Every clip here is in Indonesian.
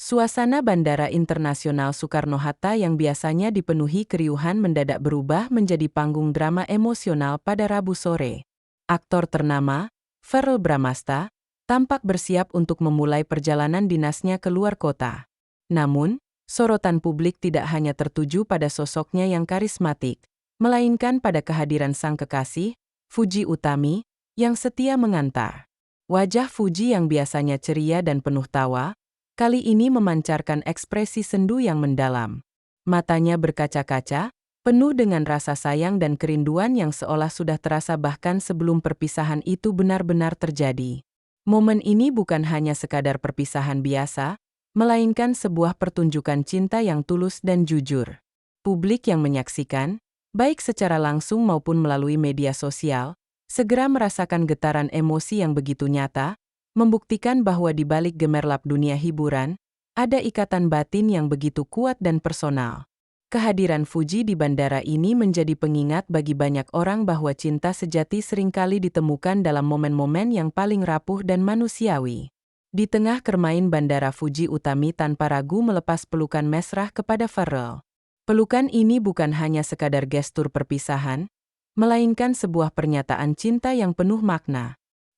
Suasana Bandara Internasional Soekarno-Hatta yang biasanya dipenuhi keriuhan mendadak berubah menjadi panggung drama emosional pada Rabu sore. Aktor ternama, Verrell Bramasta, tampak bersiap untuk memulai perjalanan dinasnya ke luar kota. Namun, sorotan publik tidak hanya tertuju pada sosoknya yang karismatik, melainkan pada kehadiran sang kekasih, Fuji Utami, yang setia mengantar. Wajah Fuji yang biasanya ceria dan penuh tawa, kali ini memancarkan ekspresi sendu yang mendalam. Matanya berkaca-kaca, penuh dengan rasa sayang dan kerinduan yang seolah sudah terasa bahkan sebelum perpisahan itu benar-benar terjadi. Momen ini bukan hanya sekadar perpisahan biasa, melainkan sebuah pertunjukan cinta yang tulus dan jujur. Publik yang menyaksikan, baik secara langsung maupun melalui media sosial, segera merasakan getaran emosi yang begitu nyata, membuktikan bahwa di balik gemerlap dunia hiburan, ada ikatan batin yang begitu kuat dan personal. Kehadiran Fuji di bandara ini menjadi pengingat bagi banyak orang bahwa cinta sejati seringkali ditemukan dalam momen-momen yang paling rapuh dan manusiawi. Di tengah kermain bandara, Fuji Utami tanpa ragu melepas pelukan mesra kepada Verrell. Pelukan ini bukan hanya sekadar gestur perpisahan, melainkan sebuah pernyataan cinta yang penuh makna.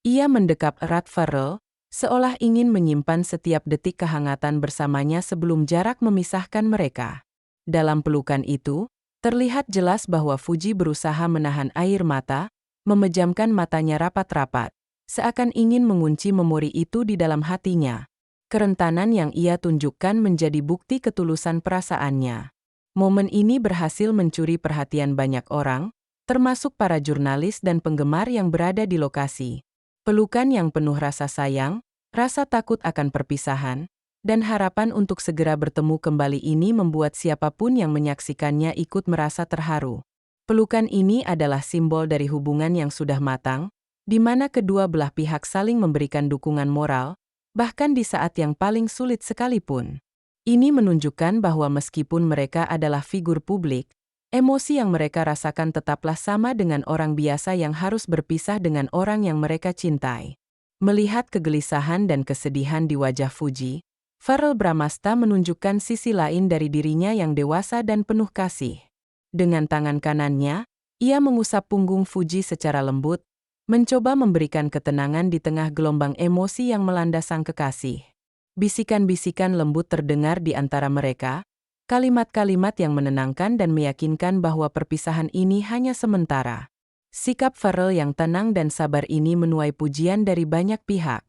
Ia mendekap erat Verrell, seolah ingin menyimpan setiap detik kehangatan bersamanya sebelum jarak memisahkan mereka. Dalam pelukan itu, terlihat jelas bahwa Fuji berusaha menahan air mata, memejamkan matanya rapat-rapat, seakan ingin mengunci memori itu di dalam hatinya. Kerentanan yang ia tunjukkan menjadi bukti ketulusan perasaannya. Momen ini berhasil mencuri perhatian banyak orang, termasuk para jurnalis dan penggemar yang berada di lokasi. Pelukan yang penuh rasa sayang, rasa takut akan perpisahan, dan harapan untuk segera bertemu kembali ini membuat siapapun yang menyaksikannya ikut merasa terharu. Pelukan ini adalah simbol dari hubungan yang sudah matang, di mana kedua belah pihak saling memberikan dukungan moral, bahkan di saat yang paling sulit sekalipun. Ini menunjukkan bahwa meskipun mereka adalah figur publik, emosi yang mereka rasakan tetaplah sama dengan orang biasa yang harus berpisah dengan orang yang mereka cintai. Melihat kegelisahan dan kesedihan di wajah Fuji, Verrell Bramasta menunjukkan sisi lain dari dirinya yang dewasa dan penuh kasih. Dengan tangan kanannya, ia mengusap punggung Fuji secara lembut, mencoba memberikan ketenangan di tengah gelombang emosi yang melanda sang kekasih. Bisikan-bisikan lembut terdengar di antara mereka, kalimat-kalimat yang menenangkan dan meyakinkan bahwa perpisahan ini hanya sementara. Sikap Verrell yang tenang dan sabar ini menuai pujian dari banyak pihak.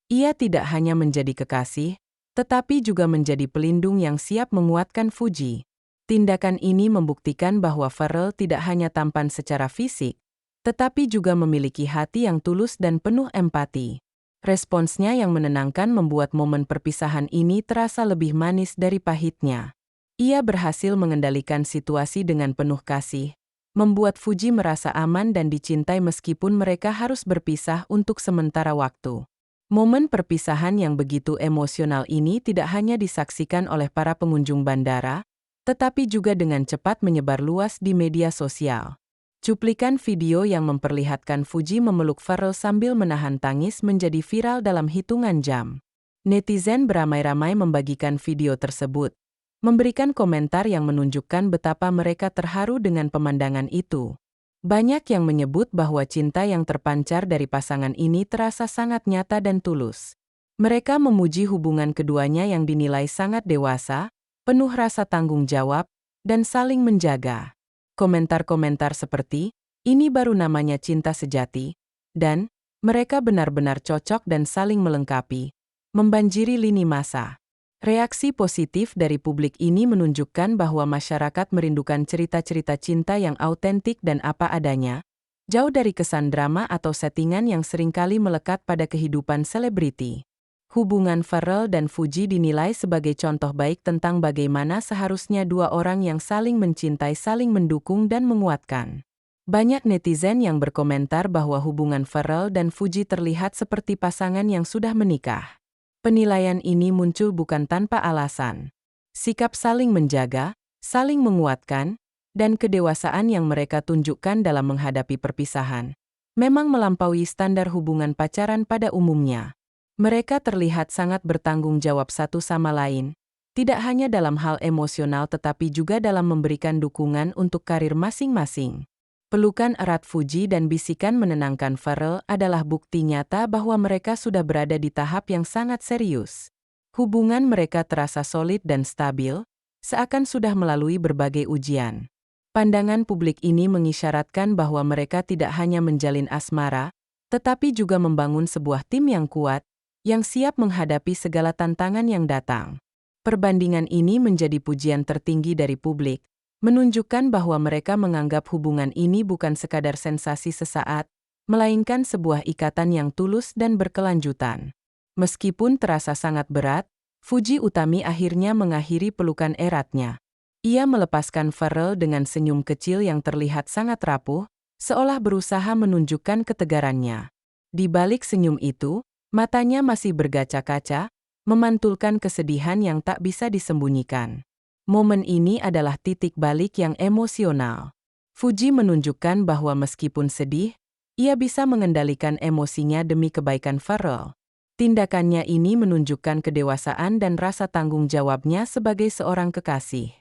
Ia tidak hanya menjadi kekasih, tetapi juga menjadi pelindung yang siap menguatkan Fuji. Tindakan ini membuktikan bahwa Verrell tidak hanya tampan secara fisik, tetapi juga memiliki hati yang tulus dan penuh empati. Responsnya yang menenangkan membuat momen perpisahan ini terasa lebih manis dari pahitnya. Ia berhasil mengendalikan situasi dengan penuh kasih, membuat Fuji merasa aman dan dicintai meskipun mereka harus berpisah untuk sementara waktu. Momen perpisahan yang begitu emosional ini tidak hanya disaksikan oleh para pengunjung bandara, tetapi juga dengan cepat menyebar luas di media sosial. Cuplikan video yang memperlihatkan Fuji memeluk Verrell sambil menahan tangis menjadi viral dalam hitungan jam. Netizen beramai-ramai membagikan video tersebut, memberikan komentar yang menunjukkan betapa mereka terharu dengan pemandangan itu. Banyak yang menyebut bahwa cinta yang terpancar dari pasangan ini terasa sangat nyata dan tulus. Mereka memuji hubungan keduanya yang dinilai sangat dewasa, penuh rasa tanggung jawab, dan saling menjaga. Komentar-komentar seperti, "Ini baru namanya cinta sejati," dan "Mereka benar-benar cocok dan saling melengkapi," membanjiri lini massa. Reaksi positif dari publik ini menunjukkan bahwa masyarakat merindukan cerita-cerita cinta yang autentik dan apa adanya, jauh dari kesan drama atau settingan yang seringkali melekat pada kehidupan selebriti. Hubungan Verrell dan Fuji dinilai sebagai contoh baik tentang bagaimana seharusnya dua orang yang saling mencintai saling mendukung dan menguatkan. Banyak netizen yang berkomentar bahwa hubungan Verrell dan Fuji terlihat seperti pasangan yang sudah menikah. Penilaian ini muncul bukan tanpa alasan. Sikap saling menjaga, saling menguatkan, dan kedewasaan yang mereka tunjukkan dalam menghadapi perpisahan memang melampaui standar hubungan pacaran pada umumnya. Mereka terlihat sangat bertanggung jawab satu sama lain, tidak hanya dalam hal emosional tetapi juga dalam memberikan dukungan untuk karir masing-masing. Pelukan erat Fuji dan bisikan menenangkan Pharrell adalah bukti nyata bahwa mereka sudah berada di tahap yang sangat serius. Hubungan mereka terasa solid dan stabil, seakan sudah melalui berbagai ujian. Pandangan publik ini mengisyaratkan bahwa mereka tidak hanya menjalin asmara, tetapi juga membangun sebuah tim yang kuat, yang siap menghadapi segala tantangan yang datang. Perbandingan ini menjadi pujian tertinggi dari publik, menunjukkan bahwa mereka menganggap hubungan ini bukan sekadar sensasi sesaat, melainkan sebuah ikatan yang tulus dan berkelanjutan. Meskipun terasa sangat berat, Fuji Utami akhirnya mengakhiri pelukan eratnya. Ia melepaskan Pharrell dengan senyum kecil yang terlihat sangat rapuh, seolah berusaha menunjukkan ketegarannya. Di balik senyum itu, matanya masih berkaca-kaca, memantulkan kesedihan yang tak bisa disembunyikan. Momen ini adalah titik balik yang emosional. Fuji menunjukkan bahwa meskipun sedih, ia bisa mengendalikan emosinya demi kebaikan Pharrell. Tindakannya ini menunjukkan kedewasaan dan rasa tanggung jawabnya sebagai seorang kekasih.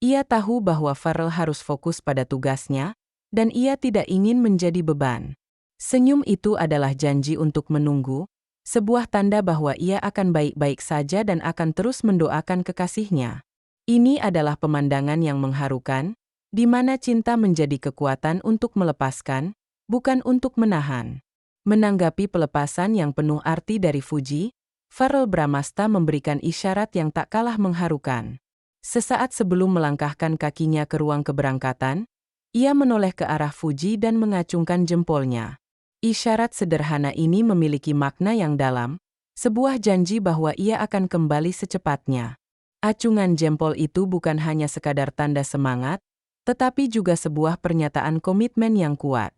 Ia tahu bahwa Pharrell harus fokus pada tugasnya, dan ia tidak ingin menjadi beban. Senyum itu adalah janji untuk menunggu, sebuah tanda bahwa ia akan baik-baik saja dan akan terus mendoakan kekasihnya. Ini adalah pemandangan yang mengharukan, di mana cinta menjadi kekuatan untuk melepaskan, bukan untuk menahan. Menanggapi pelepasan yang penuh arti dari Fuji, Pharrell Bramasta memberikan isyarat yang tak kalah mengharukan. Sesaat sebelum melangkahkan kakinya ke ruang keberangkatan, ia menoleh ke arah Fuji dan mengacungkan jempolnya. Isyarat sederhana ini memiliki makna yang dalam, sebuah janji bahwa ia akan kembali secepatnya. Acungan jempol itu bukan hanya sekadar tanda semangat, tetapi juga sebuah pernyataan komitmen yang kuat.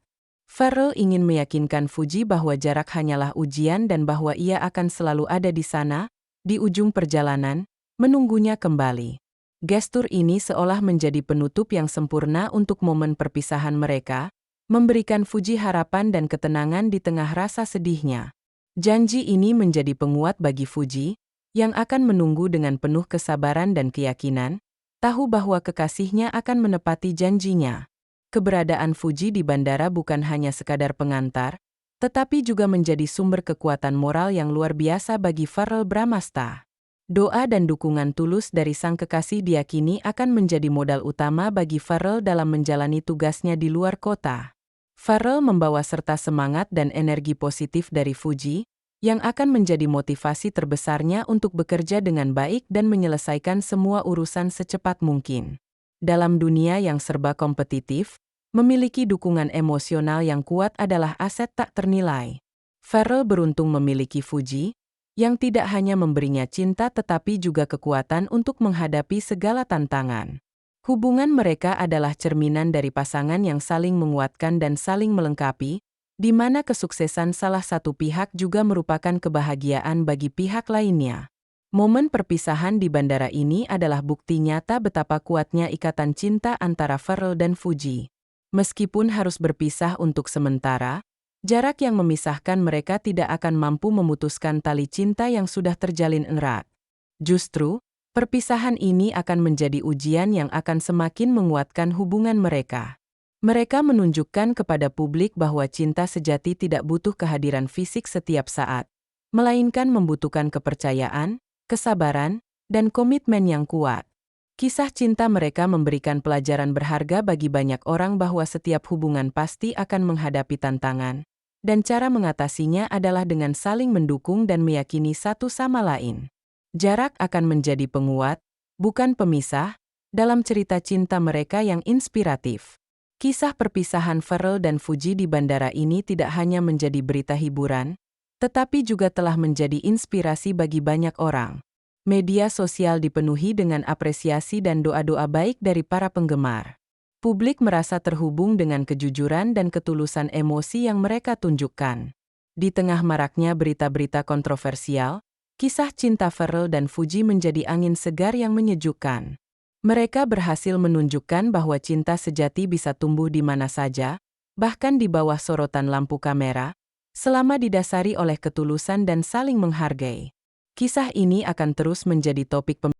Pharrell ingin meyakinkan Fuji bahwa jarak hanyalah ujian dan bahwa ia akan selalu ada di sana, di ujung perjalanan, menunggunya kembali. Gestur ini seolah menjadi penutup yang sempurna untuk momen perpisahan mereka, memberikan Fuji harapan dan ketenangan di tengah rasa sedihnya. Janji ini menjadi penguat bagi Fuji, yang akan menunggu dengan penuh kesabaran dan keyakinan, tahu bahwa kekasihnya akan menepati janjinya. Keberadaan Fuji di bandara bukan hanya sekadar pengantar, tetapi juga menjadi sumber kekuatan moral yang luar biasa bagi Pharrell Bramasta. Doa dan dukungan tulus dari sang kekasih diyakini akan menjadi modal utama bagi Pharrell dalam menjalani tugasnya di luar kota. Pharrell membawa serta semangat dan energi positif dari Fuji, yang akan menjadi motivasi terbesarnya untuk bekerja dengan baik dan menyelesaikan semua urusan secepat mungkin. Dalam dunia yang serba kompetitif, memiliki dukungan emosional yang kuat adalah aset tak ternilai. Pharrell beruntung memiliki Fuji, yang tidak hanya memberinya cinta tetapi juga kekuatan untuk menghadapi segala tantangan. Hubungan mereka adalah cerminan dari pasangan yang saling menguatkan dan saling melengkapi, di mana kesuksesan salah satu pihak juga merupakan kebahagiaan bagi pihak lainnya. Momen perpisahan di bandara ini adalah bukti nyata betapa kuatnya ikatan cinta antara Pharrell dan Fuji. Meskipun harus berpisah untuk sementara, jarak yang memisahkan mereka tidak akan mampu memutuskan tali cinta yang sudah terjalin erat. Justru, perpisahan ini akan menjadi ujian yang akan semakin menguatkan hubungan mereka. Mereka menunjukkan kepada publik bahwa cinta sejati tidak butuh kehadiran fisik setiap saat, melainkan membutuhkan kepercayaan, kesabaran, dan komitmen yang kuat. Kisah cinta mereka memberikan pelajaran berharga bagi banyak orang bahwa setiap hubungan pasti akan menghadapi tantangan, dan cara mengatasinya adalah dengan saling mendukung dan meyakini satu sama lain. Jarak akan menjadi penguat, bukan pemisah, dalam cerita cinta mereka yang inspiratif. Kisah perpisahan Pharrell dan Fuji di bandara ini tidak hanya menjadi berita hiburan, tetapi juga telah menjadi inspirasi bagi banyak orang. Media sosial dipenuhi dengan apresiasi dan doa-doa baik dari para penggemar. Publik merasa terhubung dengan kejujuran dan ketulusan emosi yang mereka tunjukkan. Di tengah maraknya berita-berita kontroversial, kisah cinta Pharrell dan Fuji menjadi angin segar yang menyejukkan. Mereka berhasil menunjukkan bahwa cinta sejati bisa tumbuh di mana saja, bahkan di bawah sorotan lampu kamera, selama didasari oleh ketulusan dan saling menghargai. Kisah ini akan terus menjadi topik pembicaraan